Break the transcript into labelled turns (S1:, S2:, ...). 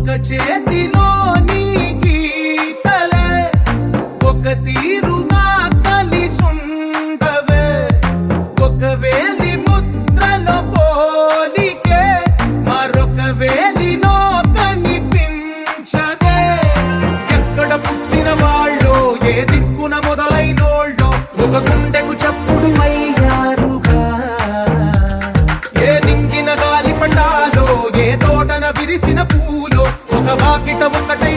S1: ఒక చేతిలోని గీతలే ఒక తీరుగా కలిసుండవే, ఒక వేలి ముద్రలో పోలికే మరొక వేలిలో కనిపించదే. ఎక్కడ పుట్టిన వాళ్ళో ఏ దిక్కున మొదలైనోళ్ళో ఒక గుండెకు చప్పుడు అయ్యారుగా. ఏ నింగిన గాలి పటాలో ఏ తోటన విరిసిన పూలో ఒక వాకిట ఒకటై